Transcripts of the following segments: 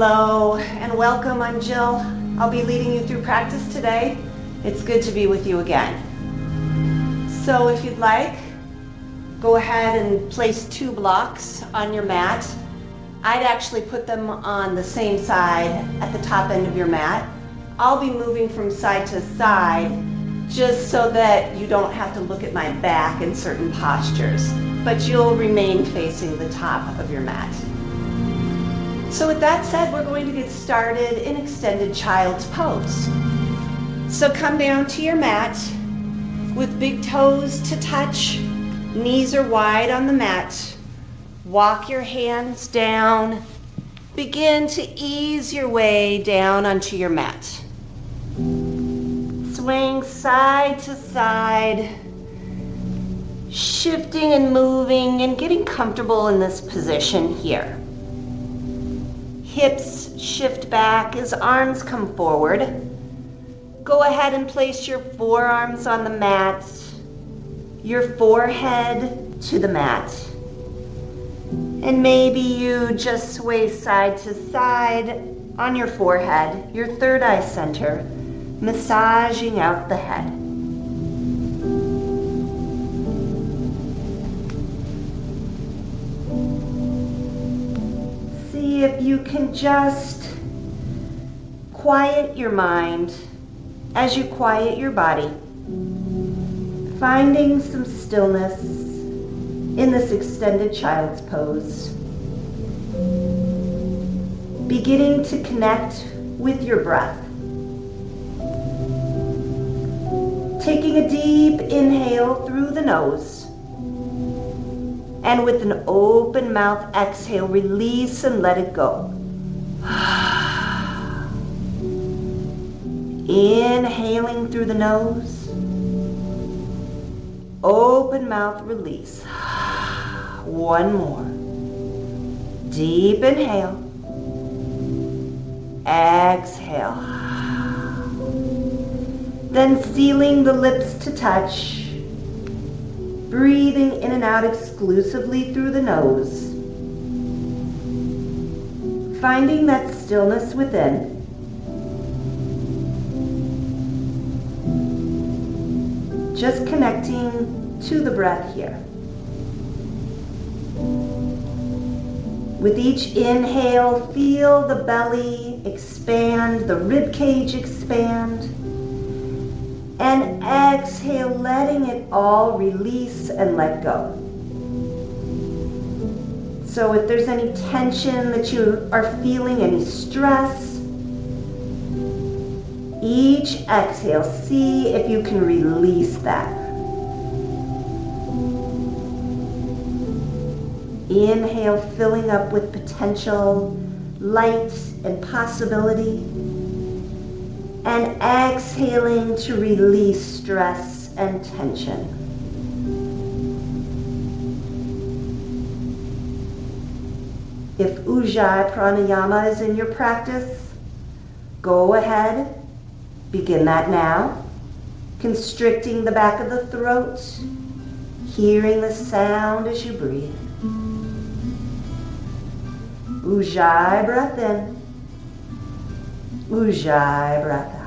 Hello and welcome. I'm Jill. I'll be leading you through practice today. It's good to be with you again. So if you'd like, go ahead and place 2 blocks on your mat. I'd actually put them on the same side at the top end of your mat. I'll be moving from side to side just so that you don't have to look at my back in certain postures, but you'll remain facing the top of your mat. So with that said, we're going to get started in extended child's pose. So come down to your mat with big toes to touch, knees are wide on the mat. Walk your hands down. Begin to ease your way down onto your mat. Swing side to side, shifting and moving and getting comfortable in this position here. Hips shift back as arms come forward. Go ahead and place your forearms on the mat, your forehead to the mat. And maybe you just sway side to side on your forehead, your third eye center, massaging out the head. See if you can just quiet your mind as you quiet your body, finding some stillness in this extended child's pose. Beginning to connect with your breath. Taking a deep inhale through the nose. And with an open mouth exhale, release and let it go. Inhaling through the nose. Open mouth, release. One more. Deep inhale. Exhale. Then sealing the lips to touch. Breathing in and out exclusively through the nose. Finding that stillness within. Just connecting to the breath here. With each inhale, feel the belly expand, the rib cage expand. And exhale, letting it all release and let go. So if there's any tension that you are feeling, any stress, each exhale, see if you can release that. Inhale, filling up with potential, light, and possibility. And exhaling to release stress and tension. If Ujjayi Pranayama is in your practice, go ahead, begin that now. Constricting the back of the throat, hearing the sound as you breathe. Ujjayi, breath in. Ujjayi, breath out.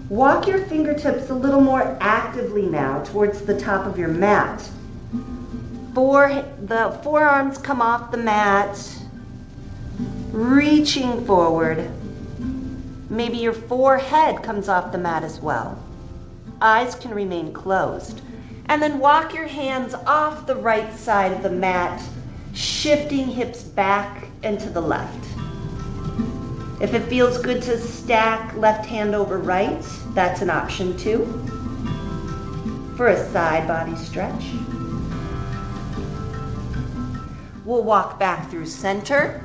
Walk your fingertips a little more actively now towards the top of your mat. The forearms come off the mat, reaching forward. Maybe your forehead comes off the mat as well. Eyes can remain closed. And then walk your hands off the right side of the mat, shifting hips back and to the left. If it feels good to stack left hand over right, that's an option too. For a side body stretch. We'll walk back through center,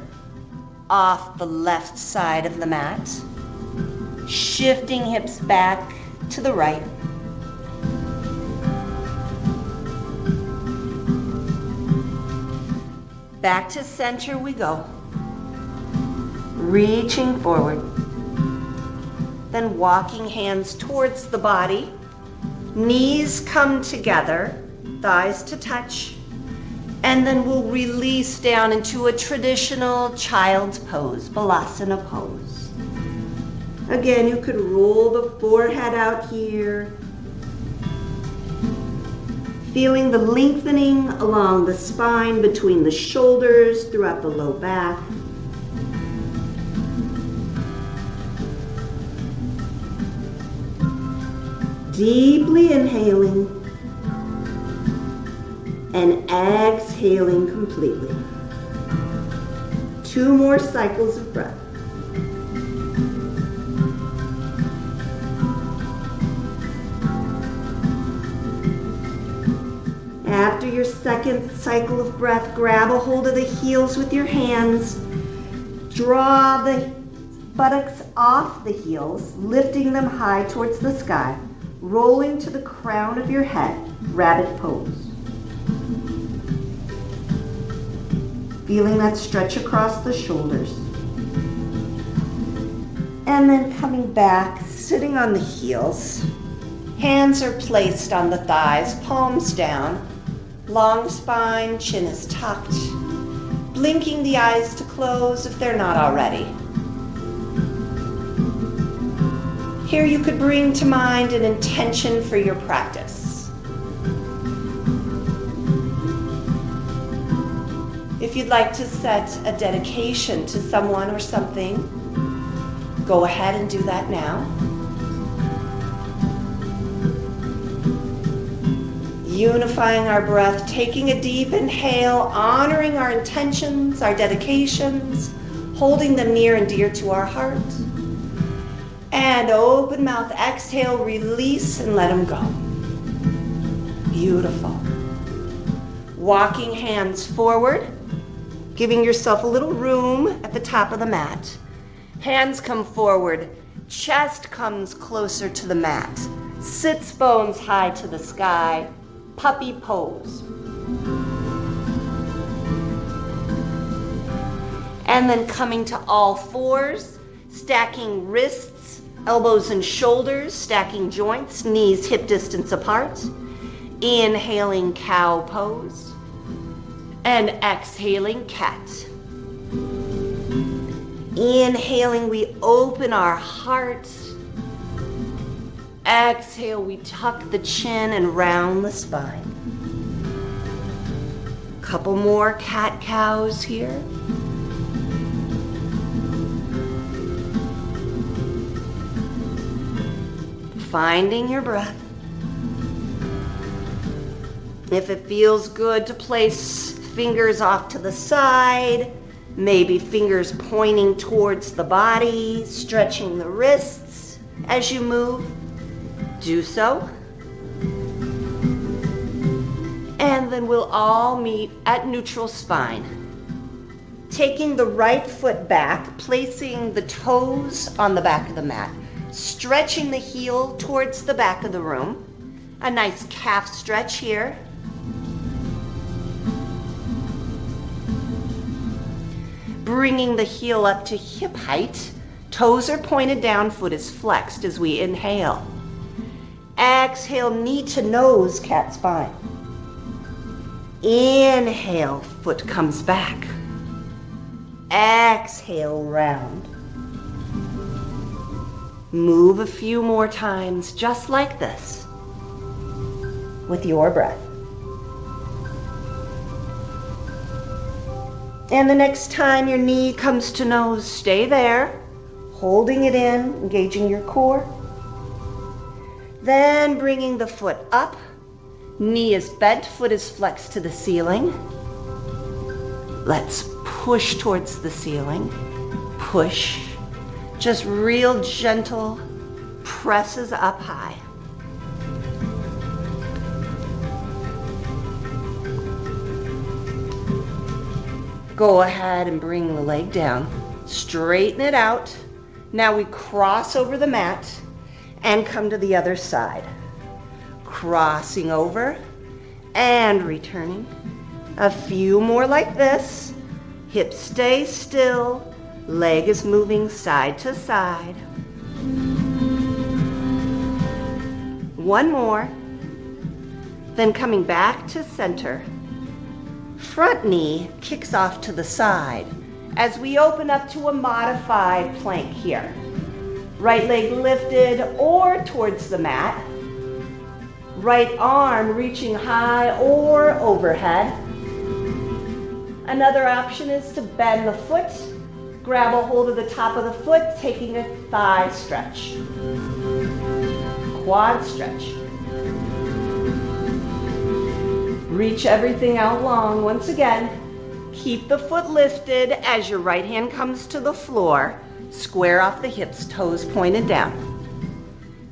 off the left side of the mat, shifting hips back to the right. Back to center we go. Reaching forward. Then walking hands towards the body. Knees come together, thighs to touch. And then we'll release down into a traditional child's pose, Balasana pose. Again, you could roll the forehead out here, feeling the lengthening along the spine between the shoulders throughout the low back. Deeply inhaling and exhaling completely. 2 more cycles of breath. After your second cycle of breath, grab a hold of the heels with your hands. Draw the buttocks off the heels, lifting them high towards the sky, rolling to the crown of your head, rabbit pose. Feeling that stretch across the shoulders. And then coming back, sitting on the heels. Hands are placed on the thighs, palms down. Long spine, chin is tucked. Blinking the eyes to close if they're not already. Here you could bring to mind an intention for your practice. If you'd like to set a dedication to someone or something, go ahead and do that now. Unifying our breath, taking a deep inhale, honoring our intentions, our dedications, holding them near and dear to our heart. And open mouth, exhale, release, and let them go. Beautiful. Walking hands forward, giving yourself a little room at the top of the mat. Hands come forward, chest comes closer to the mat. Sits bones high to the sky, puppy pose. And then coming to all fours, stacking wrists, elbows and shoulders, stacking joints, knees hip distance apart. Inhaling cow pose. And exhaling cat. Inhaling, we open our heart. Exhale, we tuck the chin and round the spine. Couple more cat-cows here. Finding your breath. If it feels good to place fingers off to the side, maybe fingers pointing towards the body, stretching the wrists as you move, do so. And then we'll all meet at neutral spine. Taking the right foot back, placing the toes on the back of the mat, stretching the heel towards the back of the room. A nice calf stretch here. Bringing the heel up to hip height. Toes are pointed down, foot is flexed as we inhale. Exhale, knee to nose, cat spine. Inhale, foot comes back. Exhale, round. Move a few more times just like this with your breath. And the next time your knee comes to nose, stay there, holding it in, engaging your core. Then bringing the foot up, knee is bent, foot is flexed to the ceiling. Let's push towards the ceiling. Push. Just real gentle presses up high. Go ahead and bring the leg down. Straighten it out. Now we cross over the mat and come to the other side. Crossing over and returning. A few more like this. Hips stay still. Leg is moving side to side. One more. Then coming back to center. Front knee kicks off to the side as we open up to a modified plank here. Right leg lifted or towards the mat. Right arm reaching high or overhead. Another option is to bend the foot, grab a hold of the top of the foot, taking a thigh stretch. Quad stretch. Reach everything out long. Once again, keep the foot lifted as your right hand comes to the floor. Square off the hips, toes pointed down.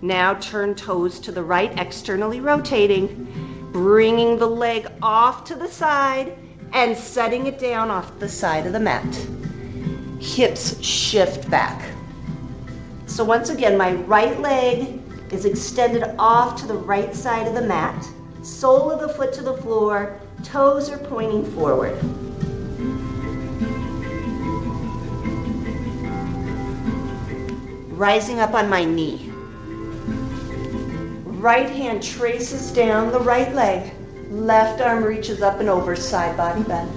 Now turn toes to the right, externally rotating, bringing the leg off to the side and setting it down off the side of the mat. Hips shift back. So once again, my right leg is extended off to the right side of the mat. Sole of the foot to the floor, toes are pointing forward. Rising up on my knee. Right hand traces down the right leg. Left arm reaches up and over, side body bend.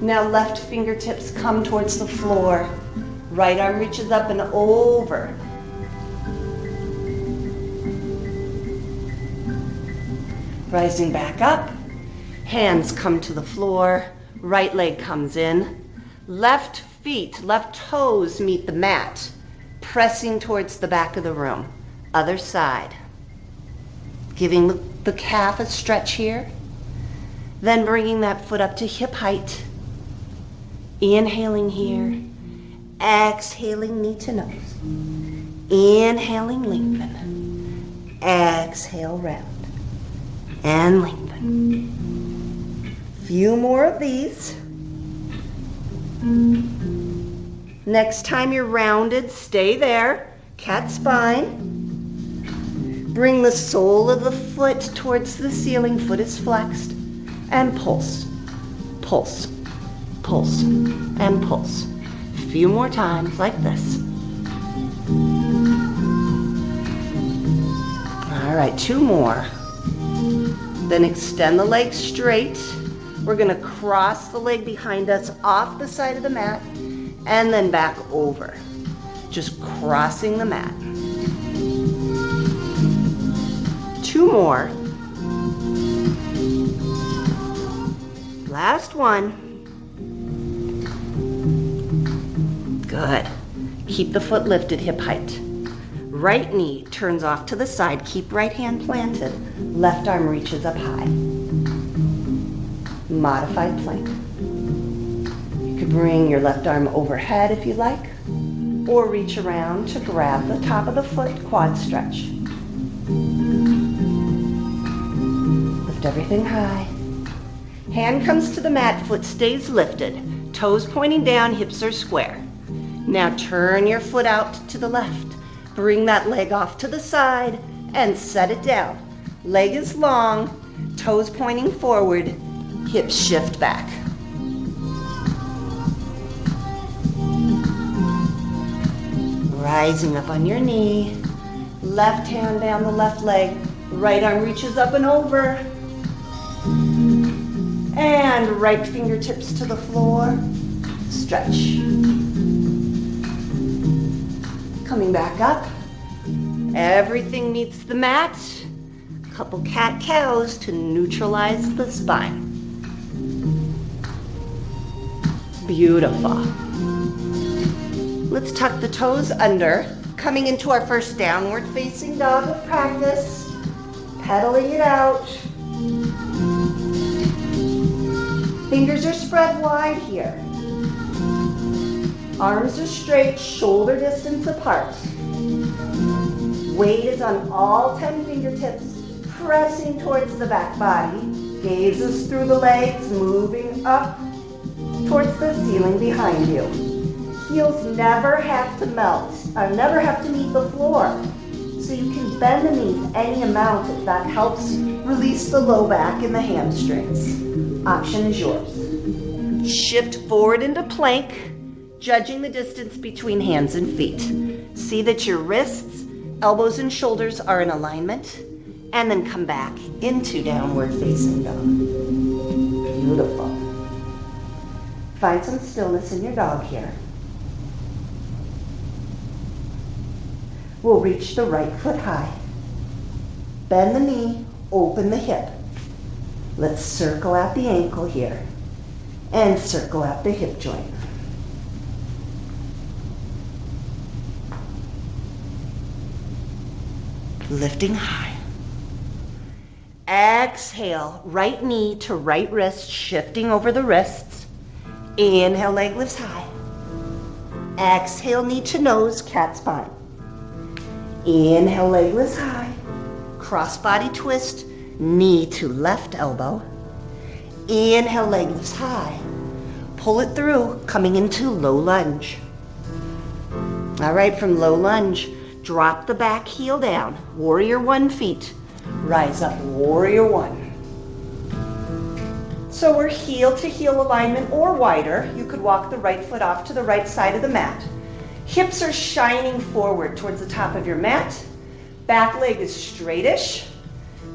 Now left fingertips come towards the floor. Right arm reaches up and over. Rising back up, hands come to the floor, right leg comes in, left feet, left toes meet the mat, pressing towards the back of the room. Other side. Giving the calf a stretch here, then bringing that foot up to hip height. Inhaling here, exhaling knee to nose. Inhaling, lengthen. Exhale, round. And lengthen. Few more of these. Next time you're rounded, stay there. Cat spine. Bring the sole of the foot towards the ceiling. Foot is flexed. And pulse. Pulse. Pulse. And pulse. A few more times like this. All right, 2 more. Then extend the leg straight. We're going to cross the leg behind us off the side of the mat and then back over. Just crossing the mat. 2 more. Last one. Good. Keep the foot lifted, hip height. Right knee turns off to the side. Keep right hand planted. Left arm reaches up high. Modified plank. You could bring your left arm overhead if you like, or reach around to grab the top of the foot, quad stretch. Lift everything high. Hand comes to the mat, foot stays lifted. Toes pointing down, hips are square. Now turn your foot out to the left. Bring that leg off to the side and set it down. Leg is long, toes pointing forward, hips shift back. Rising up on your knee, left hand down the left leg, right arm reaches up and over, and right fingertips to the floor, stretch. Coming back up, everything meets the mat. Couple cat-cows to neutralize the spine. Beautiful. Let's tuck the toes under. Coming into our first downward facing dog of practice. Pedaling it out. Fingers are spread wide here. Arms are straight, shoulder distance apart. Weight is on all 10 fingertips, pressing towards the back body. Gazes through the legs, moving up towards the ceiling behind you. Heels never have to melt, or never have to meet the floor. So you can bend the knees any amount if that helps release the low back and the hamstrings. Option is yours. Shift forward into plank, judging the distance between hands and feet. See that your wrists, elbows, and shoulders are in alignment. And then come back into downward facing dog. Beautiful. Find some stillness in your dog here. We'll reach the right foot high. Bend the knee, open the hip. Let's circle out the ankle here and circle out the hip joint. Lifting high. Exhale, right knee to right wrist, shifting over the wrists. Inhale, leg lifts high. Exhale, knee to nose, cat spine. Inhale, leg lifts high. Cross body twist, knee to left elbow. Inhale, leg lifts high. Pull it through, coming into low lunge. All right, from low lunge, drop the back heel down. Warrior one feet. Rise up, warrior one. So we're heel to heel alignment or wider. You could walk the right foot off to the right side of the mat. Hips are shining forward towards the top of your mat. Back leg is straightish.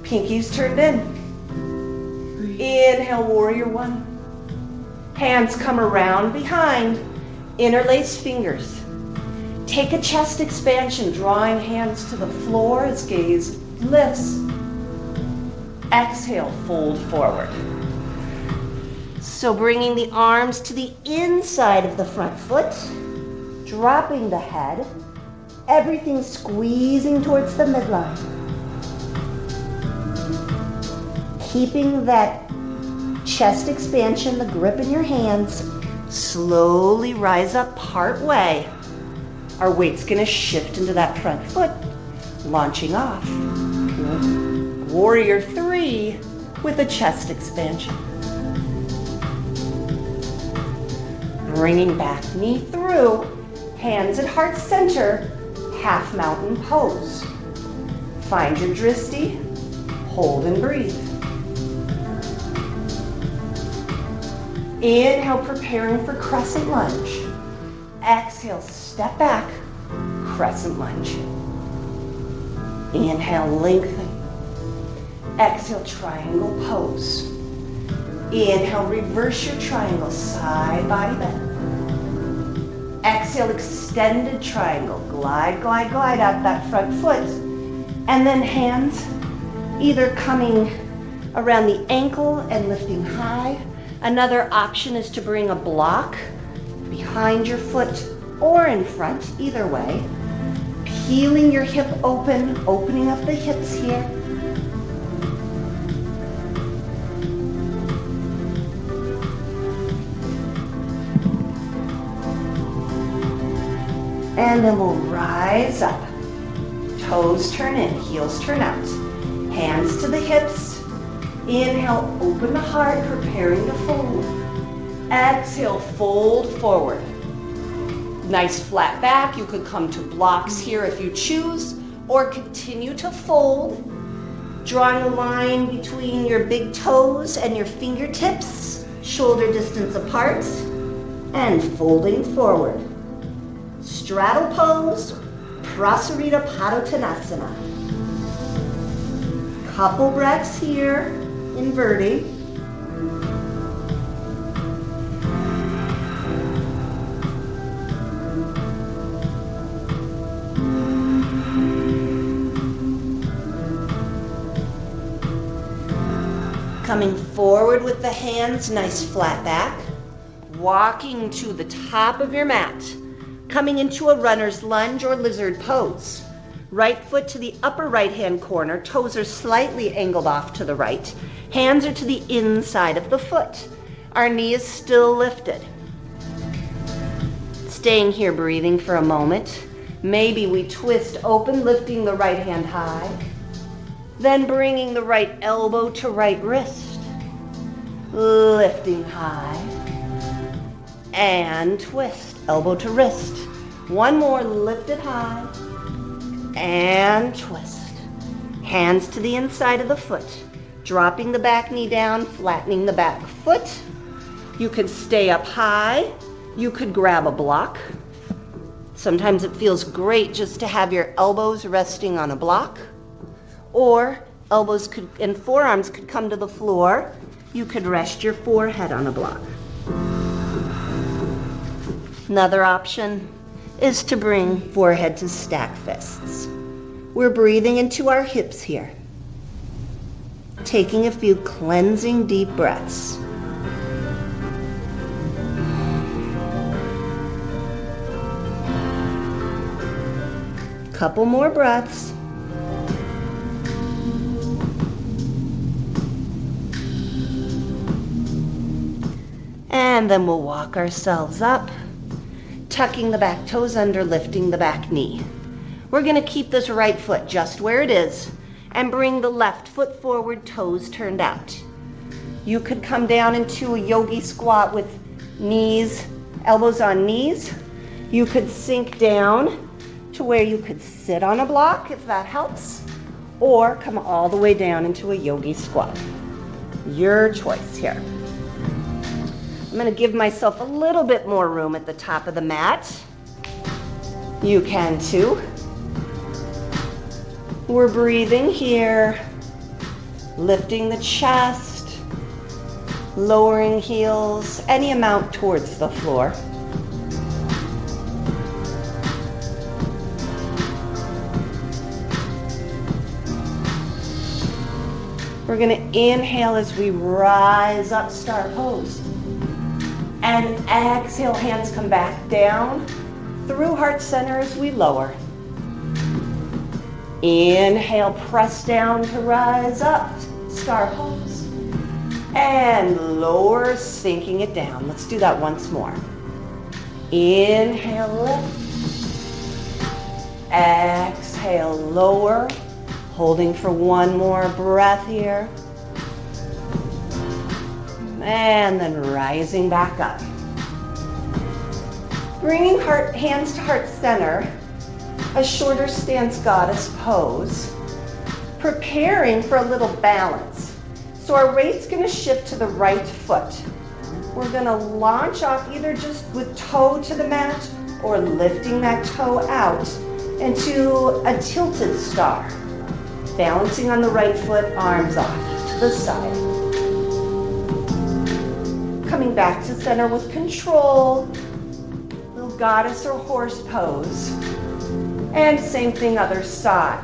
Pinkies turned in. Inhale, warrior one. Hands come around behind. Interlace fingers. Take a chest expansion, drawing hands to the floor as gaze lifts. Exhale, fold forward. So bringing the arms to the inside of the front foot, dropping the head, everything squeezing towards the midline. Keeping that chest expansion, the grip in your hands, slowly rise up part way. Our weight's gonna shift into that front foot, launching off. Warrior three with a chest expansion. Bringing back knee through, hands at heart center, half mountain pose. Find your drishti, hold and breathe. Inhale, preparing for crescent lunge. Exhale, step back, crescent lunge. Inhale, lengthen. Exhale, triangle pose. Inhale, reverse your triangle, side body bend. Exhale, extended triangle, glide, glide, glide out that front foot. And then hands either coming around the ankle and lifting high. Another option is to bring a block behind your foot or in front, either way. Peeling your hip open, opening up the hips here. And then we'll rise up. Toes turn in, heels turn out. Hands to the hips. Inhale, open the heart, preparing to fold. Exhale, fold forward. Nice flat back. You could come to blocks here if you choose, or continue to fold. Drawing a line between your big toes and your fingertips, shoulder distance apart, and folding forward. Straddle pose, Prasarita Padottanasana. Couple breaths here, inverting. Coming forward with the hands, nice flat back. Walking to the top of your mat. Coming into a runner's lunge or lizard pose. Right foot to the upper right-hand corner. Toes are slightly angled off to the right. Hands are to the inside of the foot. Our knee is still lifted. Staying here, breathing for a moment. Maybe we twist open, lifting the right hand high. Then bringing the right elbow to right wrist. Lifting high. And twist, elbow to wrist. One more, lift it high. And twist. Hands to the inside of the foot. Dropping the back knee down, flattening the back foot. You could stay up high. You could grab a block. Sometimes it feels great just to have your elbows resting on a block. Or Elbows and forearms could come to the floor. You could rest your forehead on a block. Another option is to bring forehead to stack fists. We're breathing into our hips here. Taking a few cleansing deep breaths. Couple more breaths. And then we'll walk ourselves up, tucking the back toes under, lifting the back knee. We're going to keep this right foot just where it is and bring the left foot forward, toes turned out. You could come down into a yogi squat with knees, elbows on knees. You could sink down to where you could sit on a block if that helps, or come all the way down into a yogi squat. Your choice here. I'm going to give myself a little bit more room at the top of the mat. You can too. We're breathing here, lifting the chest, lowering heels, any amount towards the floor. We're going to inhale as we rise up, star pose. And exhale, hands come back down through heart center as we lower. Inhale, press down to rise up, star pose. And lower, sinking it down. Let's do that once more. Inhale, lift. Exhale, lower. Holding for one more breath here. And then rising back up. Bringing hands to heart center, a shorter stance goddess pose. Preparing for a little balance. So our weight's going to shift to the right foot. We're going to launch off either just with toe to the mat or lifting that toe out into a tilted star. Balancing on the right foot, arms off to the side. Coming back to center with control, little goddess or horse pose. And same thing other side,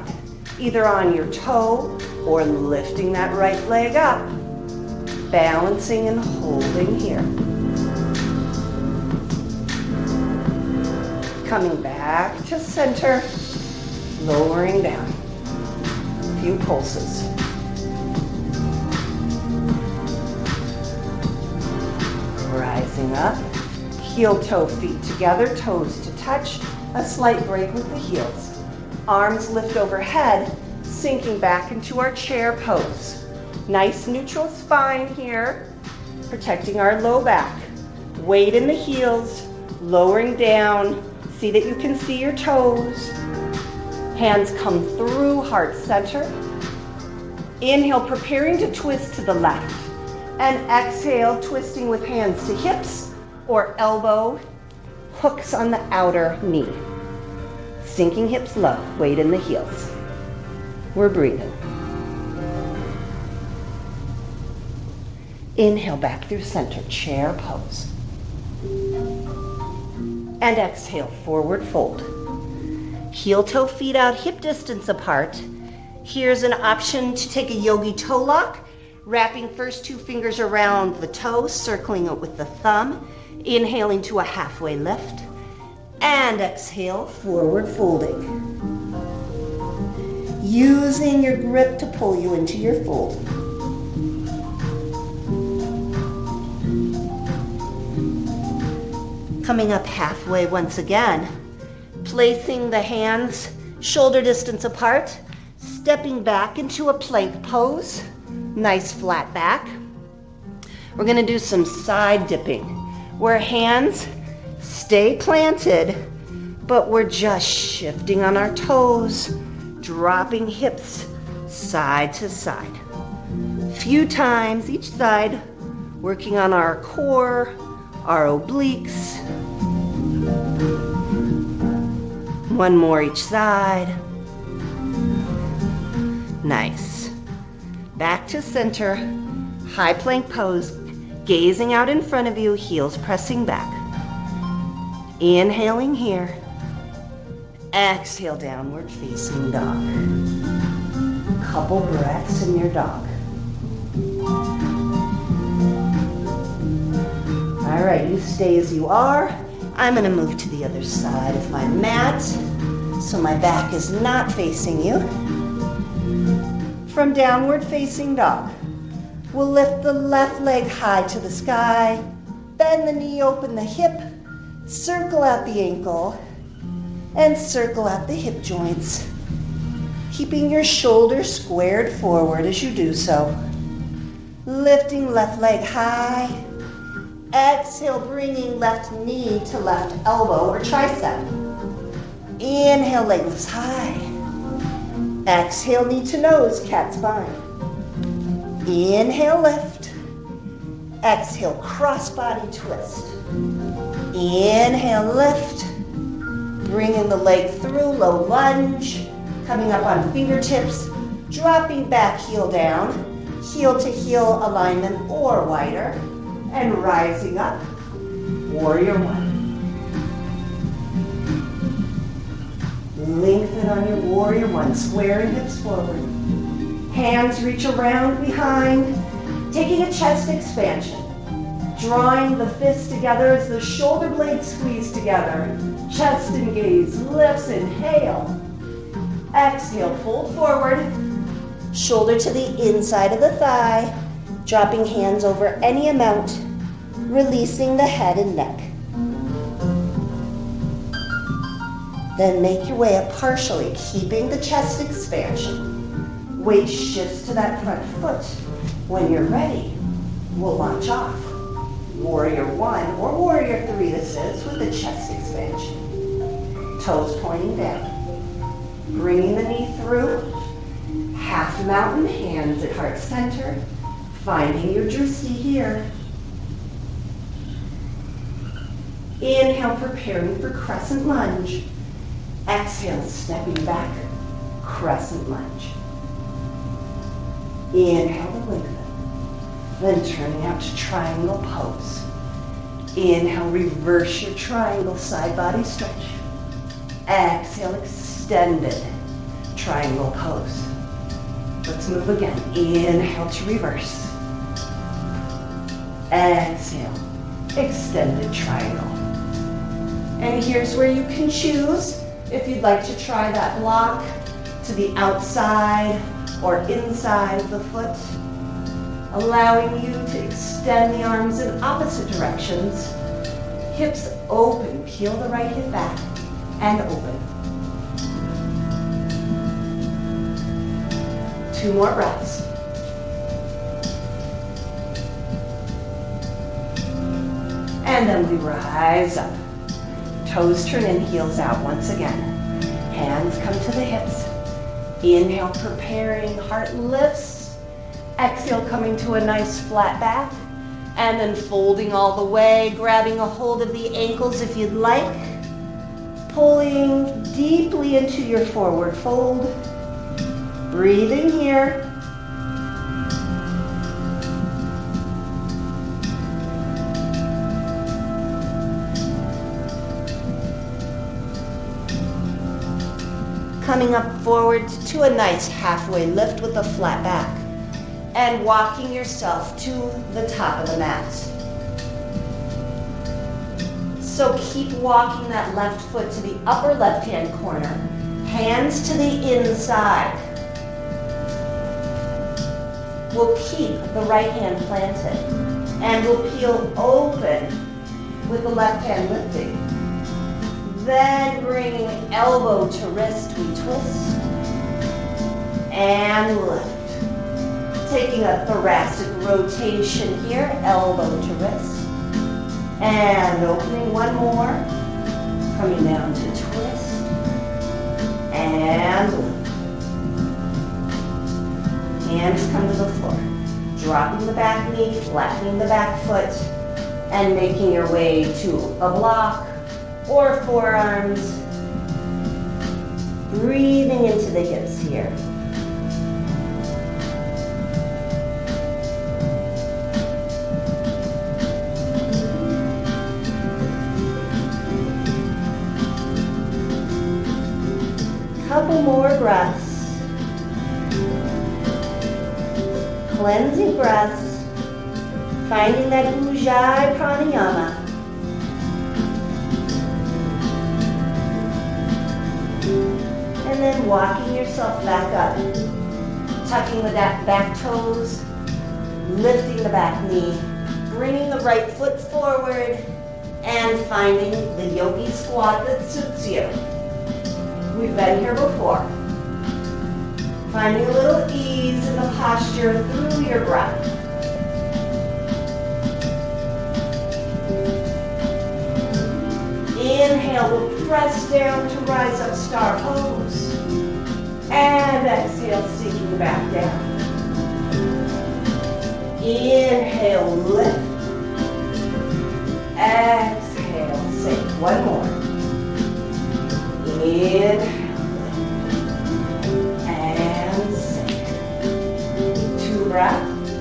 either on your toe or lifting that right leg up, balancing and holding here. Coming back to center, lowering down. A few pulses. Rising up, heel toe feet together, toes to touch, a slight break with the heels. Arms lift overhead, sinking back into our chair pose. Nice neutral spine here, protecting our low back. Weight in the heels, lowering down. See that you can see your toes. Hands come through heart center. Inhale, preparing to twist to the left. And exhale, twisting with hands to hips or elbow, hooks on the outer knee. Sinking hips low, weight in the heels. We're breathing. Inhale back through center, chair pose. And exhale, forward fold. Heel toe feet out, hip distance apart. Here's an option to take a yogi toe lock. Wrapping first two fingers around the toe, circling it with the thumb. Inhaling to a halfway lift. And exhale, forward folding. Using your grip to pull you into your fold. Coming up halfway once again. Placing the hands shoulder distance apart. Stepping back into a plank pose. Nice flat back. We're going to do some side dipping where hands stay planted, but we're just shifting on our toes, dropping hips side to side. Few times each side, working on our core, our obliques. One more each side. Nice. Back to center, high plank pose, gazing out in front of you, heels pressing back. Inhaling here. Exhale, downward facing dog. Couple breaths in your dog. All right, you stay as you are. I'm gonna move to the other side of my mat so my back is not facing you. From downward facing dog, we'll lift the left leg high to the sky, bend the knee, open the hip, circle out the ankle, and circle out the hip joints, keeping your shoulders squared forward as you do so. Lifting left leg high. Exhale, bringing left knee to left elbow or tricep. Inhale, leg lifts high. Exhale, knee to nose, cat spine. Inhale, lift. Exhale, cross body twist. Inhale, lift. Bringing the leg through, low lunge. Coming up on fingertips, dropping back, heel down. Heel to heel alignment or wider. And rising up, warrior one. Lengthen on your warrior one, squaring hips forward. Hands reach around behind, taking a chest expansion. Drawing the fists together as the shoulder blades squeeze together. Chest and gaze, lifts, inhale. Exhale, fold forward. Shoulder to the inside of the thigh. Dropping hands over any amount, releasing the head and neck. Then make your way up partially, keeping the chest expansion. Weight shifts to that front foot. When you're ready, we'll launch off. Warrior one or warrior three this is with the chest expansion. Toes pointing down. Bringing the knee through. Half mountain, hands at heart center. Finding your drishti here. Inhale, preparing for crescent lunge. Exhale, stepping back, crescent lunge. Inhale to lengthen. Then turning out to triangle pose. Inhale, reverse your triangle, side body stretch. Exhale, extended triangle pose. Let's move again. Inhale to reverse. Exhale, extended triangle. And here's where you can choose if you'd like to try that block to the outside or inside of the foot, allowing you to extend the arms in opposite directions. Hips open, peel the right hip back and open. 2 more breaths. And then we rise up. Toes turn in, heels out once again. Hands come to the hips. Inhale, preparing, heart lifts. Exhale, coming to a nice flat back. And then folding all the way, grabbing a hold of the ankles if you'd like. Pulling deeply into your forward fold. Breathing here. Coming up forward to a nice halfway lift with a flat back. And walking yourself to the top of the mat. So keep walking that left foot to the upper left-hand corner. Hands to the inside. We'll keep the right hand planted. And we'll peel open with the left hand lifting. Then bringing elbow to wrist, we twist and lift. Taking a thoracic rotation here, elbow to wrist. And opening one more. Coming down to twist and lift. Hands come to the floor. Dropping the back knee, flattening the back foot, and making your way to a block or forearms. Breathing into the hips here. couple more breaths. Cleansing breaths. Finding that Ujjayi Pranayama. And then walking yourself back up. Tucking the back toes. Lifting the back knee. Bringing the right foot forward. And finding the yogi squat that suits you. We've been here before. Finding a little ease in the posture through your breath. Inhale, we'll press down to rise up, star pose. And exhale, sinking back down. Inhale, lift. Exhale, sink. One more. Inhale, lift. And sink. 2 breaths.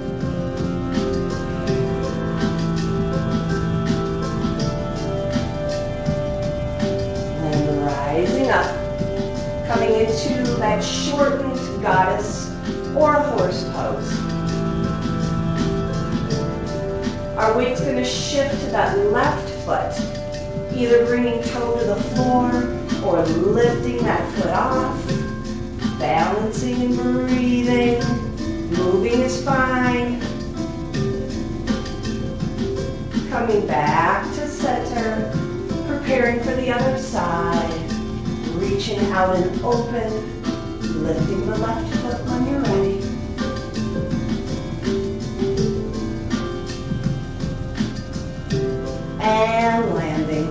And rising up. Coming into that shortened goddess or horse pose. Our weight's going to shift to that left foot, either bringing toe to the floor or lifting that foot off, balancing and breathing, moving is fine. Coming back to center, preparing for the other side, reaching out and open, lifting the left foot when you're ready. And landing.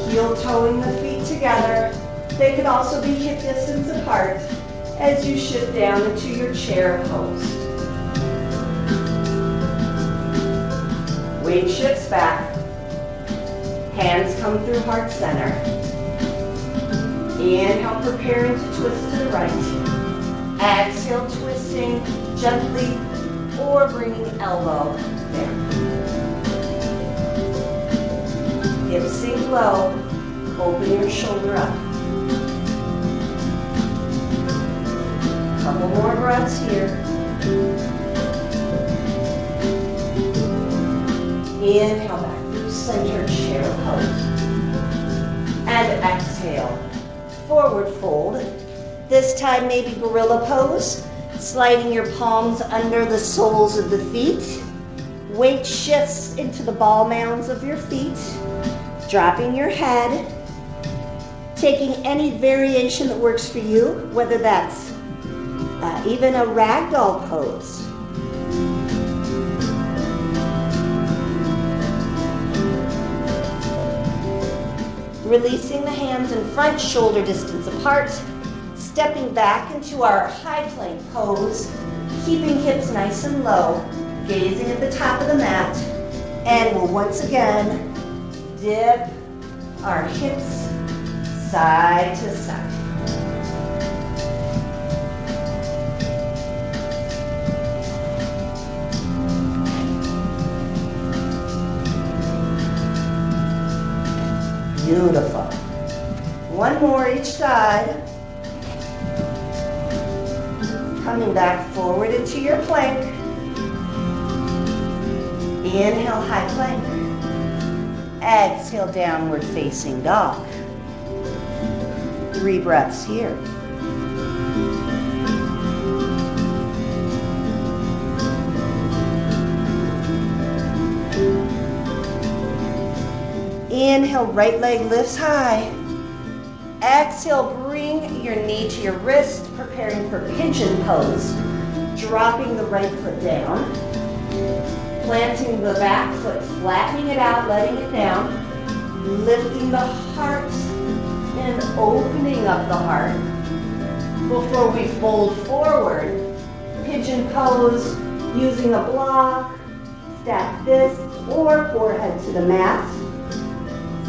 Heel toeing the feet together. They could also be hip distance apart as you shift down into your chair pose. Weight shifts back. Hands come through heart center. Inhale, preparing to twist to the right. Exhale, twisting gently or bringing elbow down. Hips sink low, open your shoulder up. Couple more breaths here. Inhale back through center chair pose. And exhale, forward fold. This time maybe gorilla pose, sliding your palms under the soles of the feet. Weight shifts into the ball mounds of your feet. Dropping your head, taking any variation that works for you, whether that's even a ragdoll pose. Releasing the hands in front, shoulder distance apart, stepping back into our high plank pose, keeping hips nice and low, gazing at the top of the mat, and we'll once again dip our hips side to side. Beautiful. One more each side. Coming back forward into your plank. Inhale, high plank. Exhale, downward facing dog. 3 breaths here. Inhale, right leg lifts high. Exhale, bring your knee to your wrist, preparing for pigeon pose. Dropping the right foot down. Planting the back foot, flattening it out, letting it down. Lifting the heart and opening up the heart. Before we fold forward, pigeon pose, using a block, stack this, or forehead to the mat.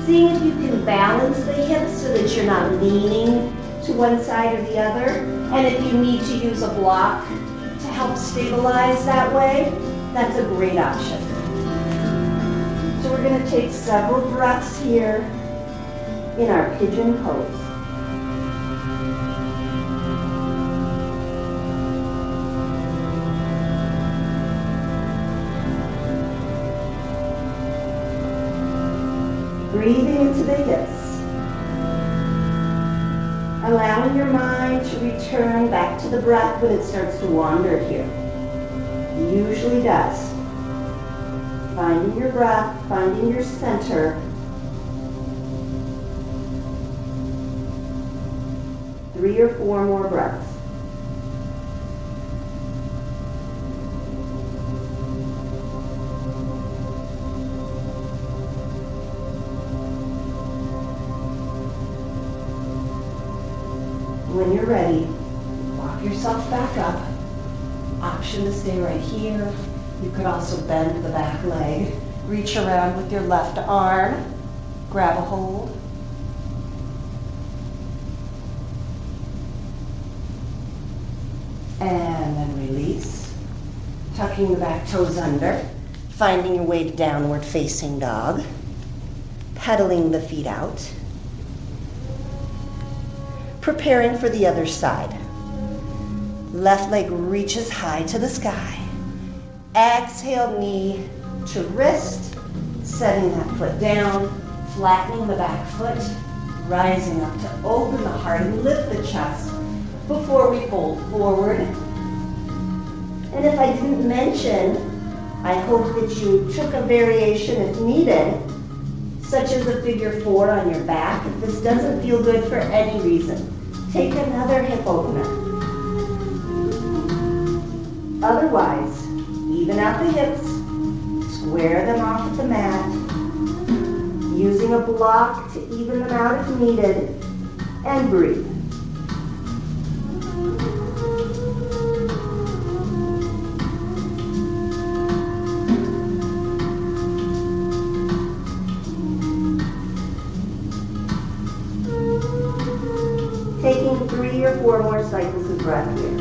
Seeing if you can balance the hips so that you're not leaning to one side or the other. And if you need to use a block to help stabilize that way, that's a great option. So we're going to take several breaths here in our pigeon pose. Breathing into the hips. Allowing your mind to return back to the breath when it starts to wander here. It usually does. Finding your breath, finding your center. Three or four more breaths. When you're ready, walk yourself back up. Option to stay right here. You could also bend the back leg. Reach around with your left arm. Grab a hold. And then release. Tucking the back toes under. Finding your way to downward facing dog. Pedaling the feet out. Preparing for the other side. Left leg reaches high to the sky. Exhale, knee to wrist, setting that foot down, flattening the back foot, rising up to open the heart and lift the chest before we fold forward. And if I didn't mention, I hope that you took a variation if needed, such as a figure four on your back. If this doesn't feel good for any reason, take another hip opener. Otherwise, even out the hips, square them off at the mat, using a block to even them out if needed, and breathe. Taking 3 or 4 more cycles of breath here.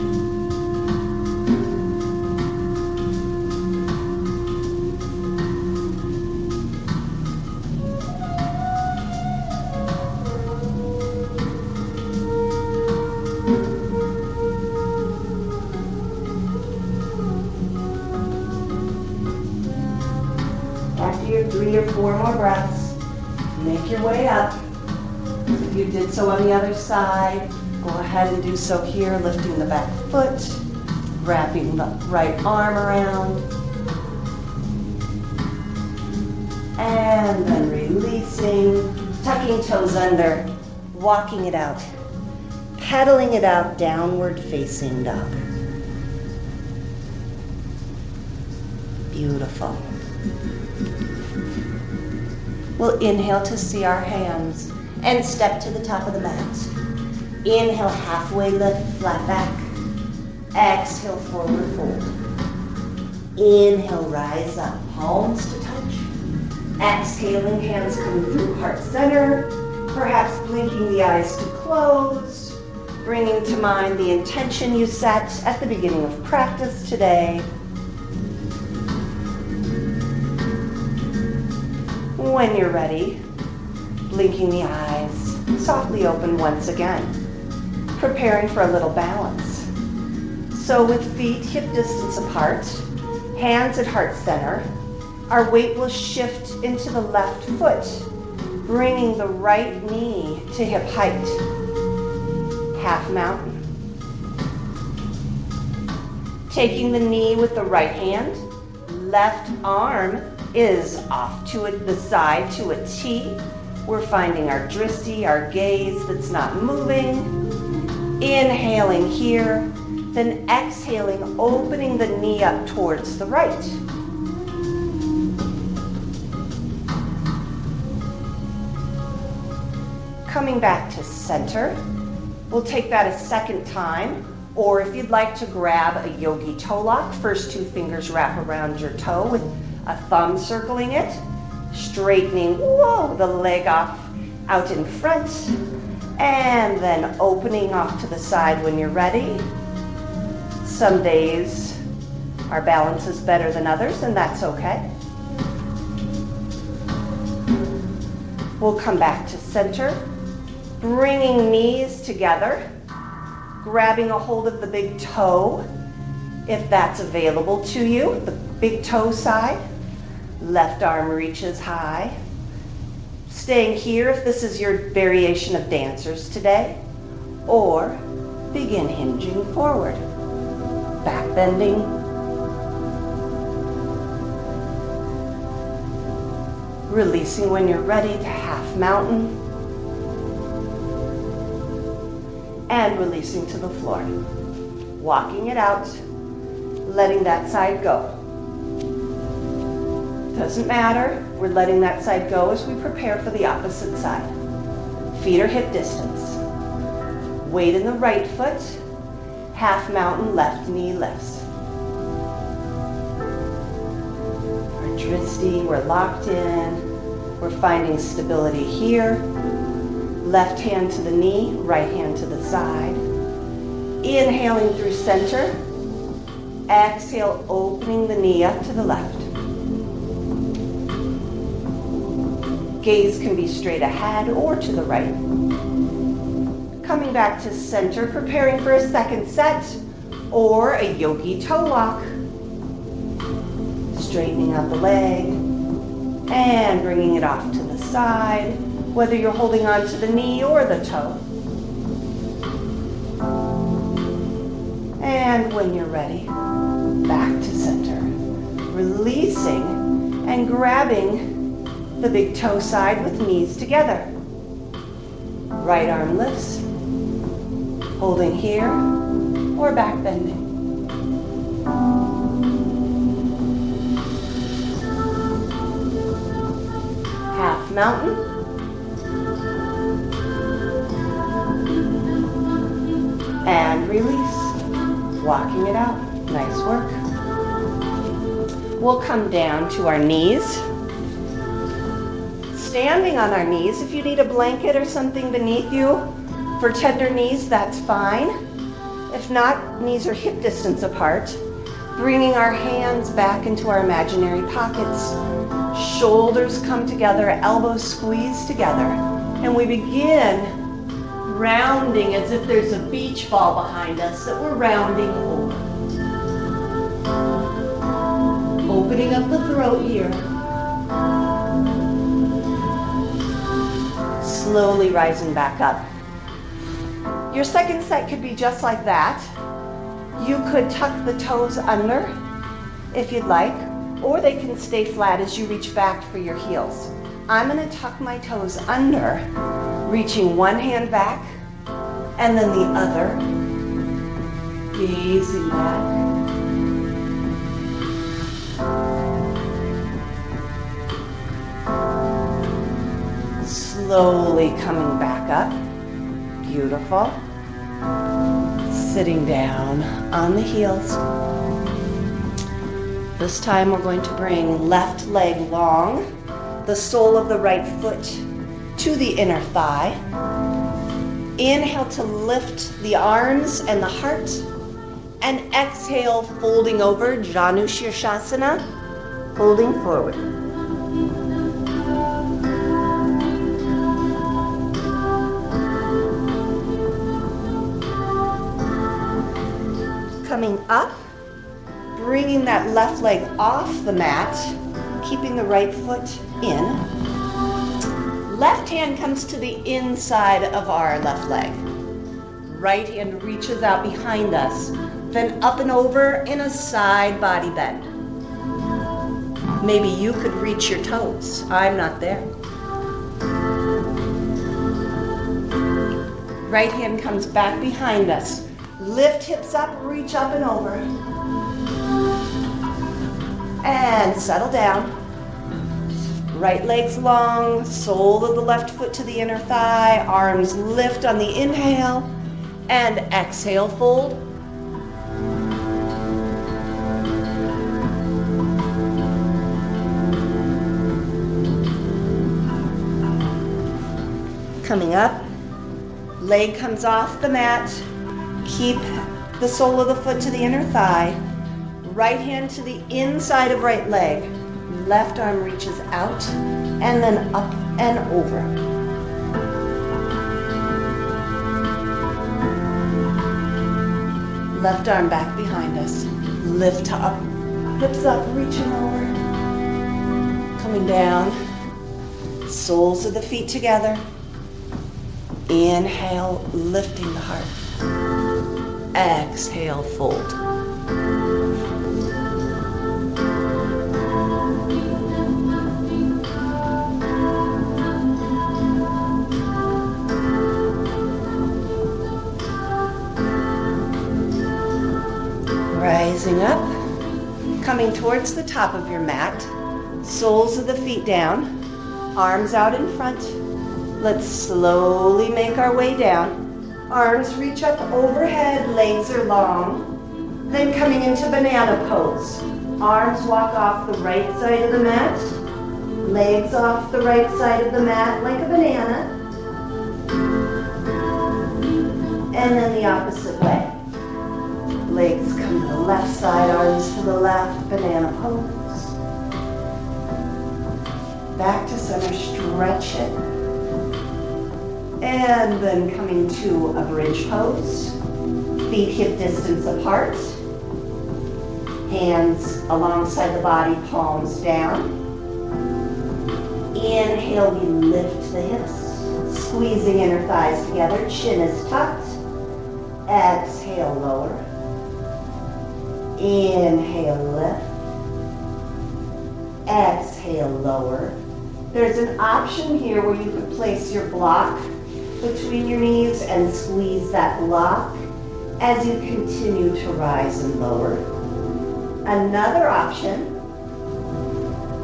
After your 3 or 4 more breaths, make your way up. If you did so on the other side, go ahead and do so here, lifting the back foot, wrapping the right arm around, and then releasing, tucking toes under, walking it out, pedaling it out, downward facing dog. Beautiful. We'll inhale to see our hands and step to the top of the mat. Inhale, halfway lift, flat back. Exhale, forward fold. Inhale, rise up, palms to touch. Exhaling, hands come through heart center. Perhaps blinking the eyes to close. Bringing to mind the intention you set at the beginning of practice today. When you're ready, blinking the eyes, softly open once again, preparing for a little balance. So with feet hip distance apart, hands at heart center, our weight will shift into the left foot, bringing the right knee to hip height. Half mountain. Taking the knee with the right hand, left arm is off to the side to a T. We're finding our drishti, our gaze that's not moving. Inhaling here, then exhaling, opening the knee up towards the right. Coming back to center, we'll take that a second time, or if you'd like to grab a yogi toe lock, first 2 fingers wrap around your toe with a thumb circling it, straightening, the leg off out in front, and then opening off to the side when you're ready. Some days our balance is better than others, and that's okay. We'll come back to center, bringing knees together, grabbing a hold of the big toe, if that's available to you, the big toe side. Left arm reaches high. Staying here if this is your variation of dancers today, or begin hinging forward, back bending, releasing when you're ready to half mountain, and releasing to the floor. Walking it out, letting that side go. Doesn't matter, we're letting that side go as we prepare for the opposite side. Feet are hip distance. Weight in the right foot, half mountain, left knee lifts. Our Dristi, we're locked in. We're finding stability here. Left hand to the knee, right hand to the side. Inhaling through center. Exhale, opening the knee up to the left. Gaze can be straight ahead or to the right. Coming back to center, preparing for a second set or a yogi toe walk. Straightening out the leg and bringing it off to the side, whether you're holding on to the knee or the toe. And when you're ready, back to center. Releasing and grabbing the big toe side with knees together. Right arm lifts, holding here or back bending. Half mountain. And release, walking it out. Nice work. We'll come down to our knees. Standing on our knees, if you need a blanket or something beneath you for tender knees, that's fine. If not, knees are hip distance apart. Bringing our hands back into our imaginary pockets. Shoulders come together, elbows squeeze together. And we begin rounding as if there's a beach ball behind us that we're rounding over. Opening up the throat here. Slowly rising back up. Your second set could be just like that. You could tuck the toes under if you'd like, or they can stay flat as you reach back for your heels. I'm going to tuck my toes under, reaching one hand back and then the other, gazing back. Slowly coming back up. Beautiful. Sitting down on the heels. This time we're going to bring left leg long, the sole of the right foot to the inner thigh. Inhale to lift the arms and the heart. And exhale, folding over, Janu Shirshasana, folding forward. Coming up, bringing that left leg off the mat, keeping the right foot in. Left hand comes to the inside of our left leg. Right hand reaches out behind us, then up and over in a side body bend. Maybe you could reach your toes. I'm not there. Right hand comes back behind us. Lift hips up, reach up and over. And settle down. Right leg's long, sole of the left foot to the inner thigh, arms lift on the inhale, and exhale, fold. Coming up, leg comes off the mat. Keep the sole of the foot to the inner thigh. Right hand to the inside of right leg. Left arm reaches out and then up and over. Left arm back behind us. Lift up, hips up, reaching over. Coming down. Soles of the feet together. Inhale, lifting the heart. Exhale, fold. Rising up, coming towards the top of your mat, soles of the feet down, arms out in front. Let's slowly make our way down. Arms reach up overhead, legs are long. Then coming into banana pose. Arms walk off the right side of the mat, legs off the right side of the mat like a banana. And then the opposite way. Legs come to the left side, arms to the left, banana pose. Back to center, stretching. And then coming to a bridge pose. Feet hip distance apart. Hands alongside the body, palms down. Inhale, we lift the hips, squeezing inner thighs together, chin is tucked. Exhale, lower. Inhale, lift. Exhale, lower. There's an option here where you could place your block between your knees and squeeze that block as you continue to rise and lower. Another option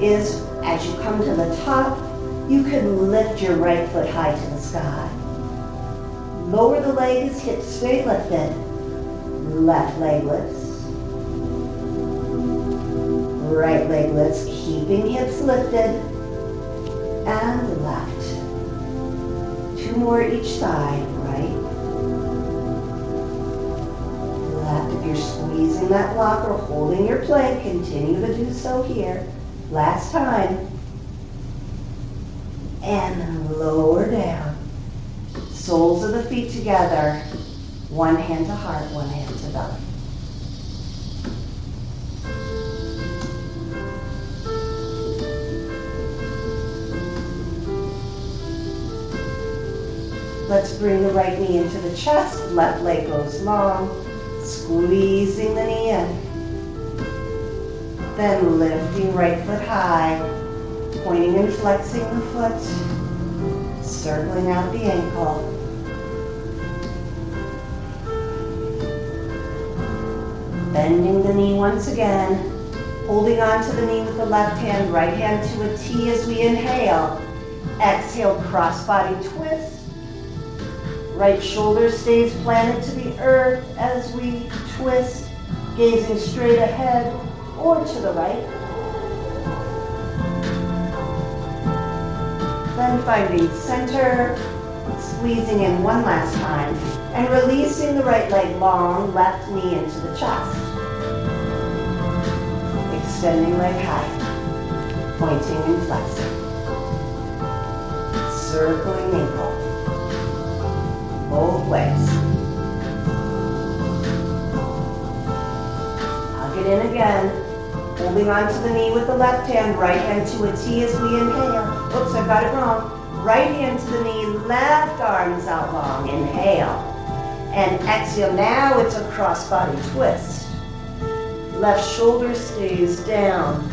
is as you come to the top, you can lift your right foot high to the sky. Lower the legs, hips straight lifted. Left leg lifts. Right leg lifts, keeping hips lifted. And left. Two more each side, right. Left, if you're squeezing that block or holding your plank, continue to do so here. Last time. And then lower down. Soles of the feet together. One hand to heart, one hand to belly. Let's bring the right knee into the chest, left leg goes long, squeezing the knee in. Then lifting right foot high, pointing and flexing the foot, circling out the ankle. Bending the knee once again, holding on to the knee with the left hand, right hand to a T as we inhale. Exhale, cross body twist. Right shoulder stays planted to the earth as we twist, gazing straight ahead or to the right. Then finding center, squeezing in one last time, and releasing the right leg long, left knee into the chest. Extending leg high, pointing and flexing. Circling ankle. Both ways. Hug it in again. Holding onto the knee with the left hand, right hand to a T as we inhale. Oops, I got it wrong. Right hand to the knee, left arms out long. Inhale. And exhale. Now it's a cross body twist. Left shoulder stays down.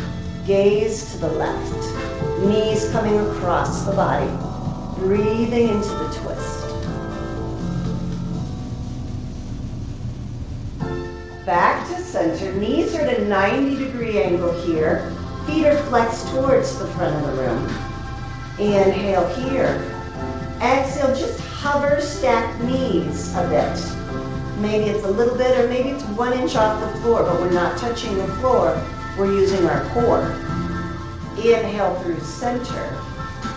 Gaze to the left. Knees coming across the body. Breathing into the twist. Back to center, knees are at a 90-degree angle here. Feet are flexed towards the front of the room. Inhale here. Exhale, just hover, stack knees a bit. Maybe it's a little bit or maybe it's 1 inch off the floor, but we're not touching the floor. We're using our core. Inhale through center.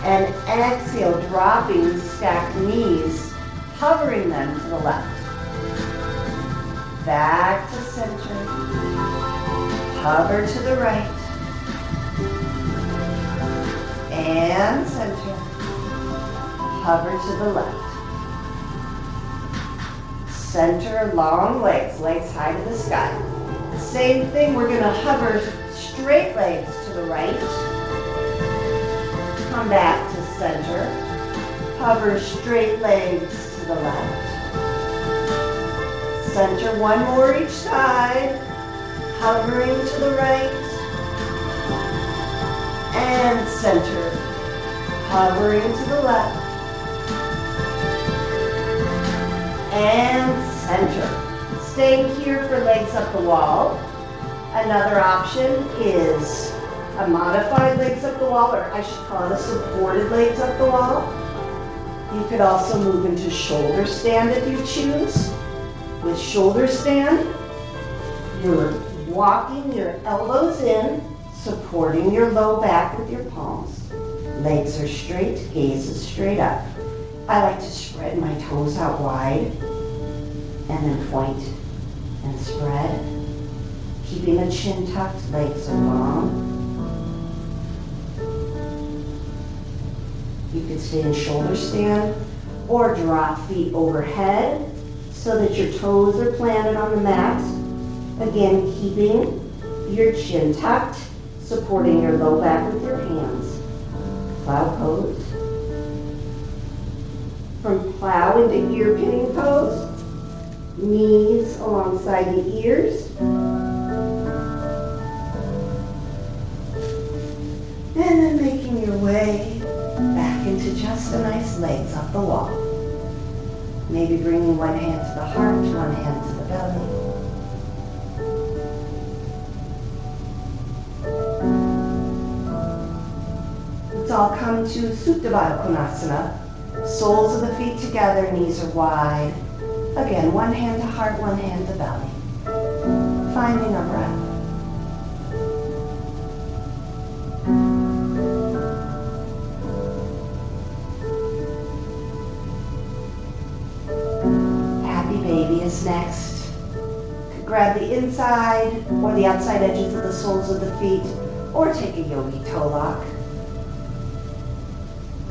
And exhale, dropping stacked knees, hovering them to the left. Back to center. Hover to the right. And center. Hover to the left. Center, long legs, legs high to the sky. Same thing, we're going to hover straight legs to the right. Come back to center. Hover straight legs to the left. Center, one more each side. Hovering to the right. And center. Hovering to the left. And center. Staying here for legs up the wall. Another option is a modified legs up the wall, or I should call it a supported legs up the wall. You could also move into shoulder stand if you choose. With shoulder stand, you're walking your elbows in, supporting your low back with your palms. Legs are straight, gaze is straight up. I like to spread my toes out wide and then point and spread. Keeping the chin tucked, legs are long. You could stay in shoulder stand or drop feet overhead so that your toes are planted on the mat. Again, keeping your chin tucked, supporting your low back with your hands. Plow pose. From plow into ear pinning pose, knees alongside the ears. And then making your way back into just a nice legs up the wall. Maybe bringing one hand to the heart, one hand to the belly. Let's all come to Supta Baddha Konasana. Soles of the feet together, knees are wide. Again, one hand to heart, one hand to belly. Finding our breath. Happy baby is next. Grab the inside or the outside edges of the soles of the feet, or take a yogi toe lock.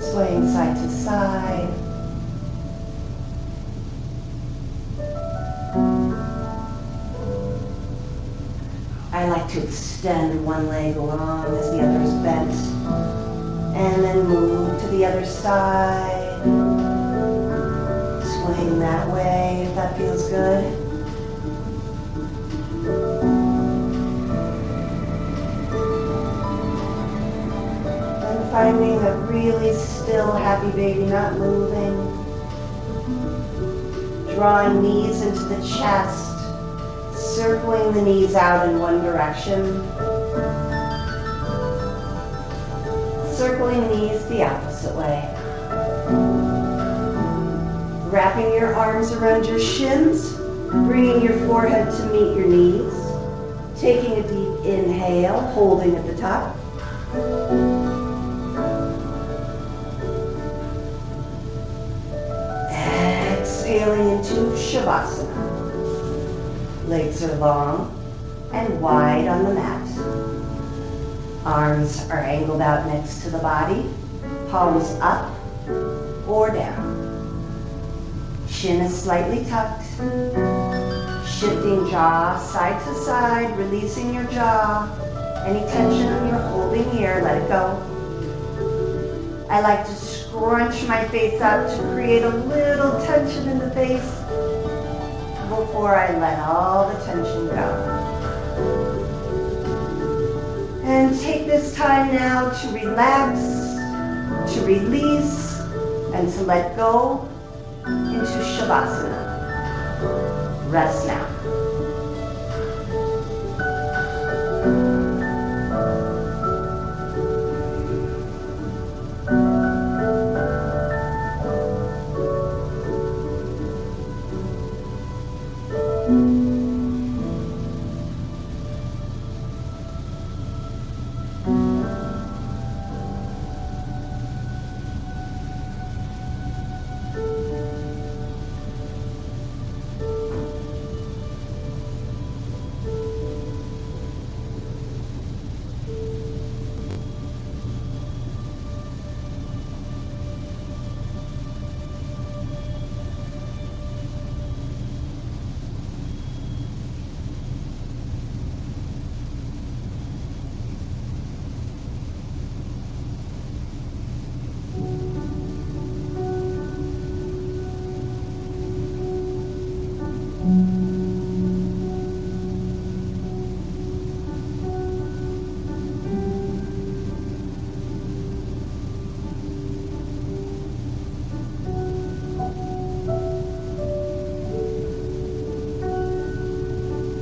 Swaying side to side. I like to extend one leg long as the other is bent. And then move to the other side. Swing that way if that feels good. And finding a really still happy baby, not moving. Drawing knees into the chest. Circling the knees out in one direction. Circling knees the opposite way. Wrapping your arms around your shins, bringing your forehead to meet your knees. Taking a deep inhale, holding at the top. Exhaling into Shavasana. Legs are long and wide on the mat. Arms are angled out next to the body, palms up or down. Chin is slightly tucked. Shifting jaw side to side, releasing your jaw. Any tension you're holding here, let it go. I like to scrunch my face up to create a little tension in the face before I let all the tension go. And take this time now to relax, to release, and to let go into Shavasana. Rest now.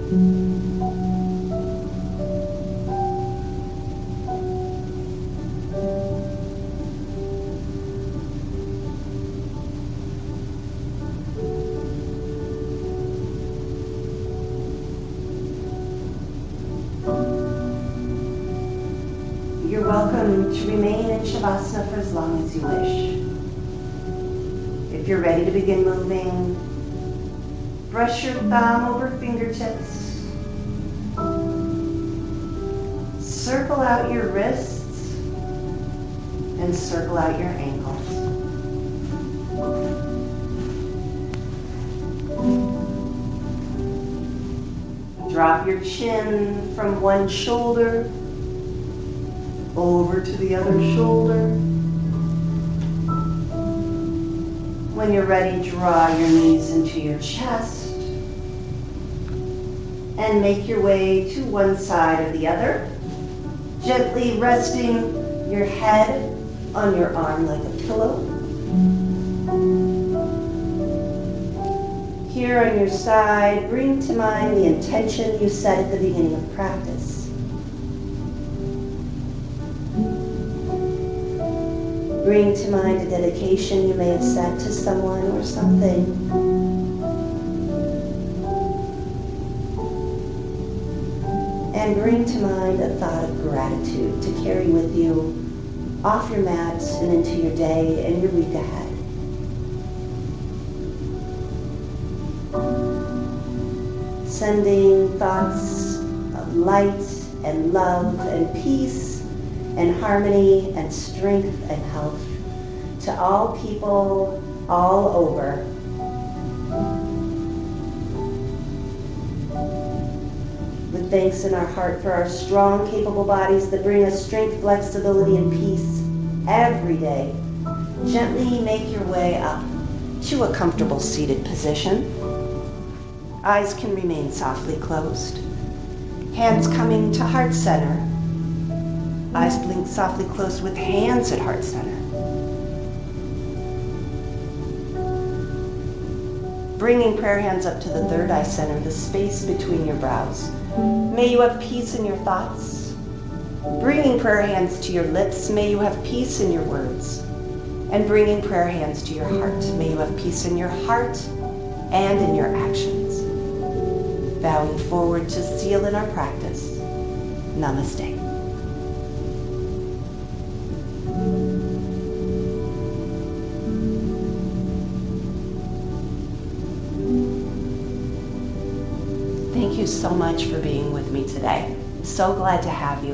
You're welcome to remain in Shavasana for as long as you wish. If you're ready to begin moving, brush your thumb over fingertips. Circle out your wrists and circle out your ankles. Drop your chin from one shoulder over to the other shoulder. When you're ready, draw your knees into your chest and make your way to one side or the other, gently resting your head on your arm like a pillow. Here on your side, bring to mind the intention you set at the beginning of practice. Bring to mind a dedication you may have set to someone or something. And bring to mind a thought of gratitude to carry with you off your mat and into your day and your week ahead. Sending thoughts of light and love and peace and harmony and strength and health to all people all over. With thanks in our heart for our strong, capable bodies that bring us strength, flexibility, and peace every day, gently make your way up to a comfortable seated position. Eyes can remain softly closed. Hands coming to heart center. Eyes blink softly closed with hands at heart center. Bringing prayer hands up to the third eye center, the space between your brows. May you have peace in your thoughts. Bringing prayer hands to your lips, may you have peace in your words. And bringing prayer hands to your heart, may you have peace in your heart and in your actions. Bowing forward to seal in our practice. Namaste. Thank you so much for being with me today. So glad to have you.